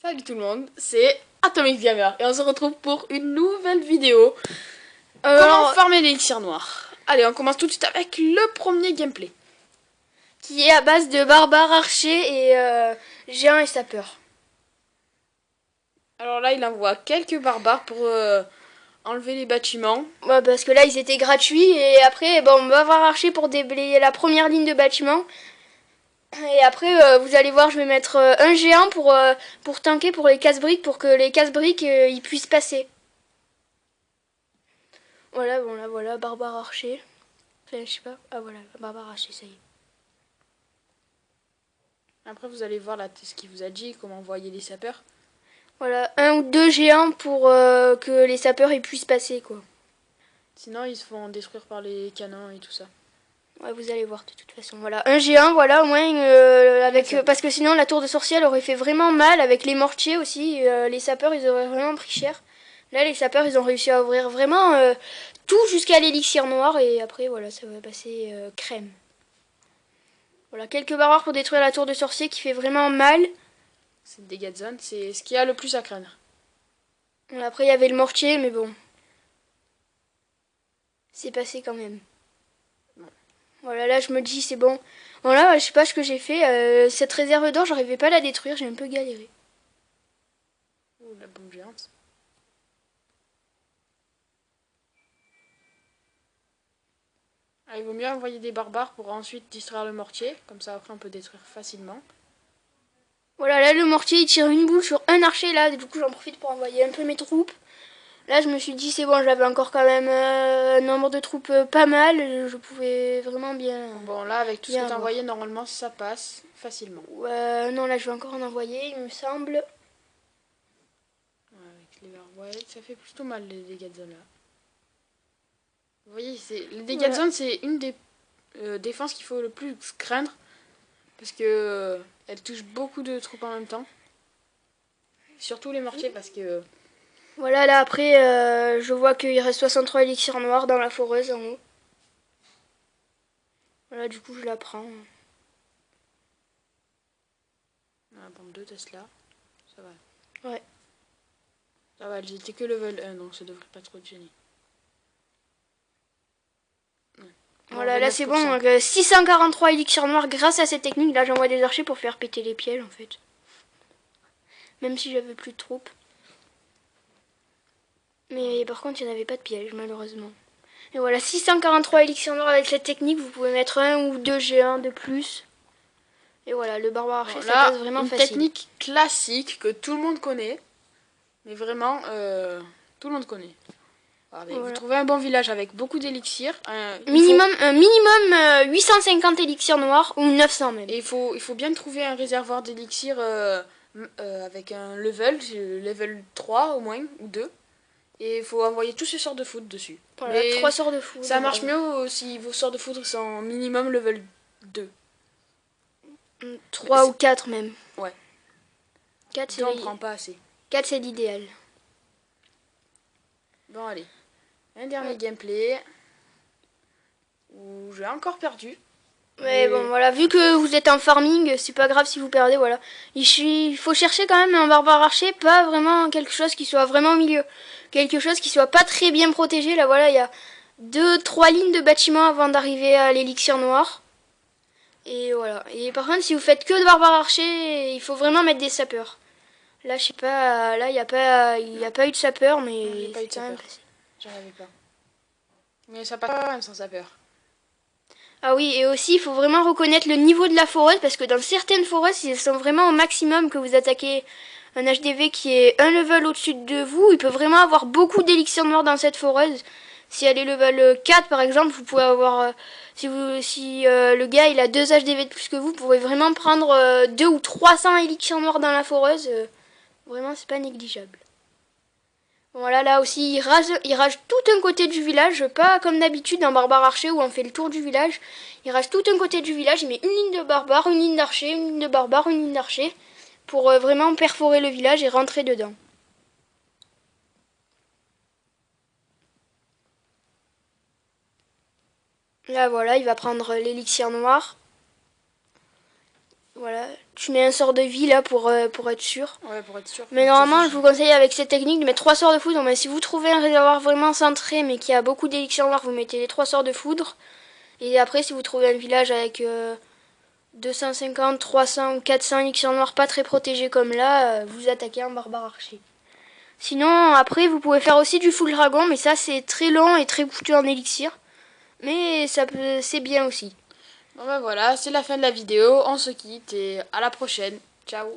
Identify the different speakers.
Speaker 1: Salut tout le monde, c'est Atomic Gamer et on se retrouve pour une nouvelle vidéo. Comment farmer l'élixir noir. Allez, on commence tout de suite avec le premier gameplay.
Speaker 2: Qui est à base de barbares archers et géants et sapeurs.
Speaker 1: Alors là, il envoie quelques barbares pour enlever les bâtiments.
Speaker 2: Ouais, parce que là, ils étaient gratuits. Et après, bon, on va voir archer pour déblayer la première ligne de bâtiment. Et après, vous allez voir, je vais mettre un géant pour tanker pour les casse-briques, pour que les casse-briques ils puissent passer. Voilà, bon, là, voilà, barbare archer. Enfin, je sais pas. Ah, voilà, barbare archer, ça y est.
Speaker 1: Après, vous allez voir là ce qu'il vous a dit, comment envoyer les sapeurs.
Speaker 2: Voilà, un ou deux géants pour que les sapeurs ils puissent passer, quoi.
Speaker 1: Sinon, ils se font détruire par les canons et tout ça.
Speaker 2: Ouais, vous allez voir de toute façon. Voilà, un géant, voilà, au moins parce que sinon la tour de sorcier elle aurait fait vraiment mal avec les mortiers aussi. Les sapeurs ils auraient vraiment pris cher. Là, les sapeurs ils ont réussi à ouvrir vraiment tout jusqu'à l'élixir noir et après voilà, ça va passer crème. Voilà, quelques barbares pour détruire la tour de sorcier qui fait vraiment mal.
Speaker 1: C'est le dégâts de zone, c'est ce qu'il y a le plus à craindre.
Speaker 2: Voilà, après il y avait le mortier, mais bon, c'est passé quand même. Voilà, là je me dis c'est bon. Bon là, je sais pas ce que j'ai fait. Cette réserve d'or, j'arrivais pas à la détruire, j'ai un peu galéré.
Speaker 1: Ouh, la bombe géante. Ah, il vaut mieux envoyer des barbares pour ensuite distraire le mortier, comme ça après on peut détruire facilement.
Speaker 2: Voilà, là le mortier il tire une boule sur un archer là, du coup j'en profite pour envoyer un peu mes troupes. Là je me suis dit c'est bon, j'avais encore quand même un nombre de troupes pas mal, je pouvais vraiment bien...
Speaker 1: Bon là avec tout ce que
Speaker 2: bien
Speaker 1: t'as
Speaker 2: avoir.
Speaker 1: envoyé, normalement ça passe facilement.
Speaker 2: Non, là je vais encore en envoyer, il me semble.
Speaker 1: Ouais, avec les barbares, ouais, ça fait plutôt mal les dégâts de zone là. Vous voyez, les dégâts de zone c'est une des défenses qu'il faut le plus craindre. Parce que elle touche beaucoup de troupes en même temps. Surtout les mortiers parce que...
Speaker 2: Voilà, là après je vois qu'il reste 63 élixirs noirs dans la foreuse en haut. Voilà, du coup je la prends.
Speaker 1: Ah, bombe 2 Tesla, ça va.
Speaker 2: Ouais.
Speaker 1: Ça va, elles étaient que level 1 donc ça devrait pas trop te gêner.
Speaker 2: Voilà, là c'est bon, 643 élixirs noirs grâce à cette technique. Là j'envoie des archers pour faire péter les pièges en fait. Même si j'avais plus de troupes. Mais par contre il n'y en avait pas de piège malheureusement. Et voilà, 643 élixirs noirs avec cette technique, vous pouvez mettre un ou deux G1 de plus. Et voilà, le barbare archer, ça passe vraiment
Speaker 1: une
Speaker 2: facile.
Speaker 1: technique classique que tout le monde connaît. Mais vraiment, tout le monde connaît. Allez, voilà. Vous trouvez un bon village avec beaucoup d'élixirs.
Speaker 2: Minimum 850 élixirs noirs ou 900 même.
Speaker 1: Et il faut bien trouver un réservoir d'élixirs avec un level 3 au moins, ou 2. Et il faut envoyer tous ces sorts de foudre dessus.
Speaker 2: Voilà,
Speaker 1: mais
Speaker 2: 3 sorts de foudre.
Speaker 1: Ça marche mieux si vos sorts de foudre sont minimum level 2.
Speaker 2: 3 ou 4 même.
Speaker 1: Ouais.
Speaker 2: 4 c'est
Speaker 1: on prend pas assez.
Speaker 2: 4 c'est l'idéal.
Speaker 1: Bon allez. Un dernier gameplay. Où j'ai encore perdu.
Speaker 2: Mais bon voilà, vu que vous êtes en farming, c'est pas grave si vous perdez, voilà. Il faut chercher quand même un barbare archer, pas vraiment quelque chose qui soit vraiment au milieu. Quelque chose qui soit pas très bien protégé. Là voilà, il y a 2-3 lignes de bâtiments avant d'arriver à l'élixir noir. Et voilà. Et par contre, si vous faites que de barbare archer, il faut vraiment mettre des sapeurs. Là, je sais pas, là il y a pas eu de sapeur, mais
Speaker 1: pas eu de sapeur. J'en avais pas. Mais ça passe quand même sans sapeur.
Speaker 2: Ah oui, et aussi il faut vraiment reconnaître le niveau de la foreuse, parce que dans certaines foreuses, ils sont vraiment au maximum que vous attaquez un HDV qui est un level au-dessus de vous. Il peut vraiment avoir beaucoup d'élixirs noirs dans cette foreuse. Si elle est level 4 par exemple, vous pouvez avoir... si le gars il a 2 HDV de plus que vous pouvez vraiment prendre 2 ou 300 élixirs noirs dans la foreuse. Vraiment, c'est pas négligeable. Voilà, là aussi, il rage tout un côté du village, pas comme d'habitude dans Barbare Archer où on fait le tour du village. Il rage tout un côté du village, il met une ligne de barbare, une ligne d'archer, une ligne de barbare, une ligne d'archer, pour vraiment perforer le village et rentrer dedans. Là, voilà, il va prendre l'élixir noir. Voilà, tu mets un sort de vie là pour être sûr.
Speaker 1: Ouais, pour être sûr.
Speaker 2: Mais normalement, je vous conseille avec cette technique de mettre 3 sorts de foudre. Mais si vous trouvez un réservoir vraiment centré mais qui a beaucoup d'élixirs noirs, vous mettez les 3 sorts de foudre. Et après, si vous trouvez un village avec 250, 300, 400 élixirs noirs pas très protégés comme là, vous attaquez un barbare archer. Sinon, après, vous pouvez faire aussi du full dragon, mais ça c'est très long et très coûteux en élixir. Mais c'est bien aussi.
Speaker 1: Bon bah voilà, c'est la fin de la vidéo. On se quitte et à la prochaine. Ciao.